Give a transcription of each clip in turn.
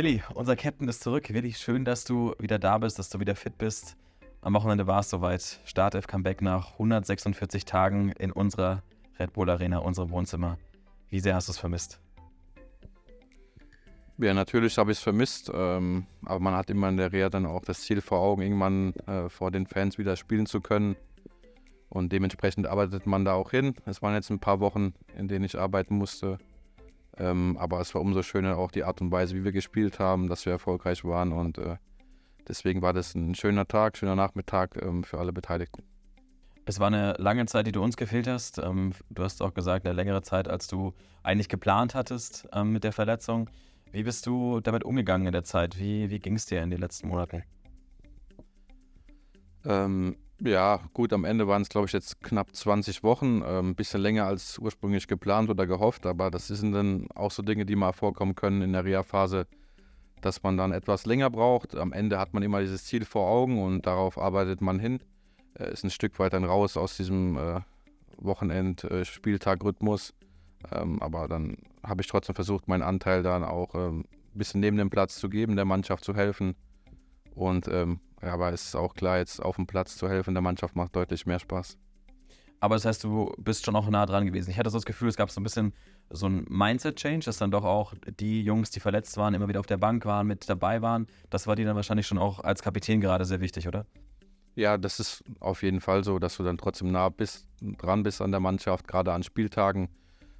Willi, unser Captain ist zurück. Willi, schön, dass du wieder da bist, dass du wieder fit bist. Am Wochenende war es soweit. Startelf Comeback nach 146 Tagen in unserer Red Bull Arena, unserem Wohnzimmer. Wie sehr hast du es vermisst? Ja, natürlich habe ich es vermisst, aber man hat immer in der Reha dann auch das Ziel vor Augen, irgendwann vor den Fans wieder spielen zu können. Und dementsprechend arbeitet man da auch hin. Es waren jetzt ein paar Wochen, in denen ich arbeiten musste. Aber es war umso schöner auch die Art und Weise, wie wir gespielt haben, dass wir erfolgreich waren. Und deswegen war das ein schöner Tag, schöner Nachmittag für alle Beteiligten. Es war eine lange Zeit, die du uns gefehlt hast. Du hast auch gesagt, eine längere Zeit, als du eigentlich geplant hattest mit der Verletzung. Wie bist du damit umgegangen in der Zeit? Wie ging es dir in den letzten Monaten? Ja, gut, am Ende waren es, glaube ich, jetzt knapp 20 Wochen. Ein bisschen länger als ursprünglich geplant oder gehofft. Aber das sind dann auch so Dinge, die mal vorkommen können in der Reha-Phase, dass man dann etwas länger braucht. Am Ende hat man immer dieses Ziel vor Augen und darauf arbeitet man hin. Ist ein Stück weit dann raus aus diesem Wochenend-Spieltag-Rhythmus. Aber dann habe ich trotzdem versucht, meinen Anteil dann auch ein bisschen neben dem Platz zu geben, der Mannschaft zu helfen. Und ja, aber es ist auch klar, jetzt auf dem Platz zu helfen, der Mannschaft macht deutlich mehr Spaß. Aber das heißt, du bist schon auch nah dran gewesen. Ich hatte so das Gefühl, es gab so ein bisschen so ein Mindset-Change, dass dann doch auch die Jungs, die verletzt waren, immer wieder auf der Bank waren, mit dabei waren. Das war dir dann wahrscheinlich schon auch als Kapitän gerade sehr wichtig, oder? Ja, das ist auf jeden Fall so, dass du dann trotzdem dran bist an der Mannschaft, gerade an Spieltagen.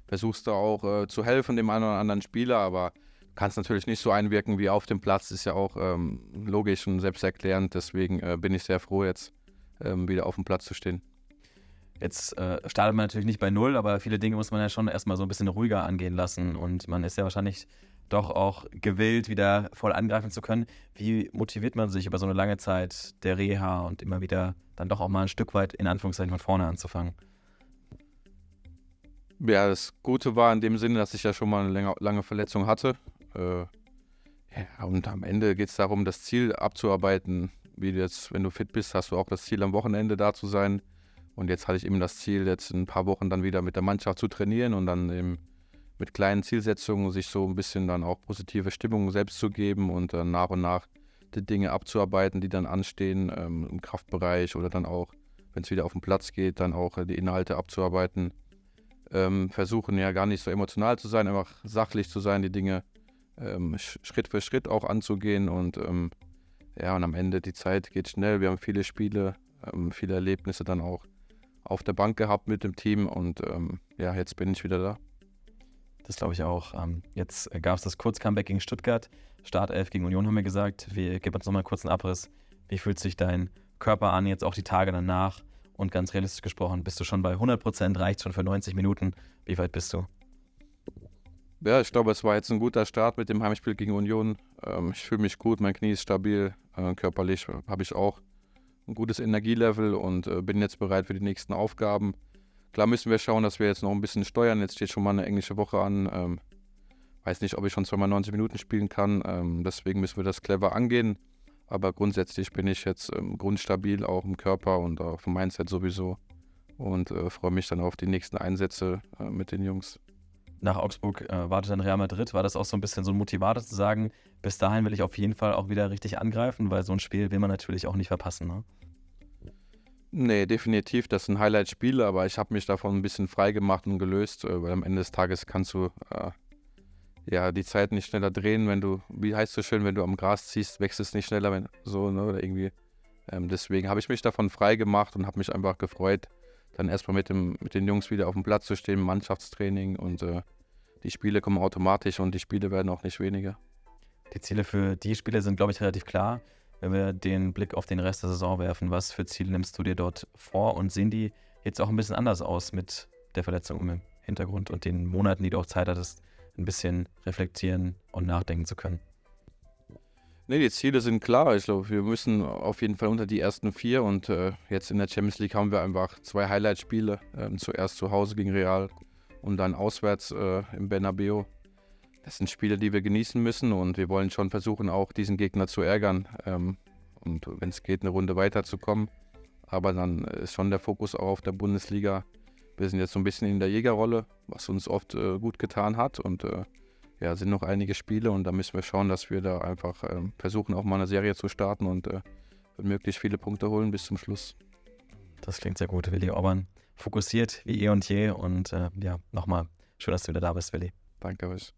Versuchst du auch zu helfen dem einen oder anderen Spieler, aber kannst natürlich nicht so einwirken wie auf dem Platz, ist ja auch logisch und selbsterklärend. Deswegen bin ich sehr froh, jetzt wieder auf dem Platz zu stehen. Jetzt startet man natürlich nicht bei Null, aber viele Dinge muss man ja schon erstmal so ein bisschen ruhiger angehen lassen. Und man ist ja wahrscheinlich doch auch gewillt, wieder voll angreifen zu können. Wie motiviert man sich über so eine lange Zeit der Reha und immer wieder dann doch auch mal ein Stück weit in Anführungszeichen von vorne anzufangen? Ja, das Gute war in dem Sinne, dass ich ja schon mal eine lange Verletzung hatte. Ja, und am Ende geht es darum, das Ziel abzuarbeiten. Wie du jetzt, wenn du fit bist, hast du auch das Ziel, am Wochenende da zu sein. Und jetzt hatte ich eben das Ziel, jetzt in ein paar Wochen dann wieder mit der Mannschaft zu trainieren und dann eben mit kleinen Zielsetzungen sich so ein bisschen dann auch positive Stimmung selbst zu geben und dann nach und nach die Dinge abzuarbeiten, die dann anstehen im Kraftbereich oder dann auch, wenn es wieder auf den Platz geht, dann auch die Inhalte abzuarbeiten. Versuchen ja gar nicht so emotional zu sein, einfach sachlich zu sein, die Dinge Schritt für Schritt auch anzugehen und ja, und am Ende die Zeit geht schnell. Wir haben viele Spiele, viele Erlebnisse dann auch auf der Bank gehabt mit dem Team und ja, jetzt bin ich wieder da. Das glaube ich auch. Jetzt gab es das Kurz-Comeback gegen Stuttgart. Startelf gegen Union haben wir gesagt. Wir geben uns nochmal kurz einen Abriss. Wie fühlt sich dein Körper an, jetzt auch die Tage danach? Und ganz realistisch gesprochen, bist du schon bei 100%, reicht schon für 90 Minuten. Wie weit bist du? Ja, ich glaube, es war jetzt ein guter Start mit dem Heimspiel gegen Union. Ich fühle mich gut, mein Knie ist stabil. Körperlich habe ich auch ein gutes Energielevel und bin jetzt bereit für die nächsten Aufgaben. Klar müssen wir schauen, dass wir jetzt noch ein bisschen steuern. Jetzt steht schon mal eine englische Woche an. Weiß nicht, ob ich schon zweimal 90 Minuten spielen kann. Deswegen müssen wir das clever angehen. Aber grundsätzlich bin ich jetzt grundstabil, auch im Körper und auch vom Mindset sowieso. Und freue mich dann auf die nächsten Einsätze mit den Jungs. Nach Augsburg wartet dann Real Madrid. War das auch so ein bisschen so ein Motivator zu sagen, bis dahin will ich auf jeden Fall auch wieder richtig angreifen, weil so ein Spiel will man natürlich auch nicht verpassen, ne? Nee, definitiv, das ist ein Highlight-Spiel, aber ich habe mich davon ein bisschen frei gemacht und gelöst, weil am Ende des Tages kannst du ja die Zeit nicht schneller drehen, wenn du, wie heißt es so schön, wenn du am Gras ziehst, wächst es nicht schneller, wenn so, ne, oder irgendwie. Deswegen habe ich mich davon frei gemacht und habe mich einfach gefreut, dann erstmal mit den Jungs wieder auf dem Platz zu stehen, im Mannschaftstraining und die Spiele kommen automatisch und die Spiele werden auch nicht weniger. Die Ziele für die Spiele sind, glaube ich, relativ klar. Wenn wir den Blick auf den Rest der Saison werfen, was für Ziele nimmst du dir dort vor und sehen die jetzt auch ein bisschen anders aus mit der Verletzung im Hintergrund und den Monaten, die du auch Zeit hattest, ein bisschen reflektieren und nachdenken zu können? Nee, die Ziele sind klar. Ich glaube, wir müssen auf jeden Fall unter die ersten 4 und jetzt in der Champions League haben wir einfach 2 Highlight-Spiele. Zuerst zu Hause gegen Real und dann auswärts im Bernabeu. Das sind Spiele, die wir genießen müssen und wir wollen schon versuchen, auch diesen Gegner zu ärgern und wenn es geht, eine Runde weiterzukommen. Aber dann ist schon der Fokus auch auf der Bundesliga. Wir sind jetzt so ein bisschen in der Jägerrolle, was uns oft gut getan hat und sind noch einige Spiele und da müssen wir schauen, dass wir da einfach versuchen, auch mal eine Serie zu starten und möglichst viele Punkte holen bis zum Schluss. Das klingt sehr gut, Willi Orban. Fokussiert wie eh und je und nochmal schön, dass du wieder da bist, Willi. Danke euch.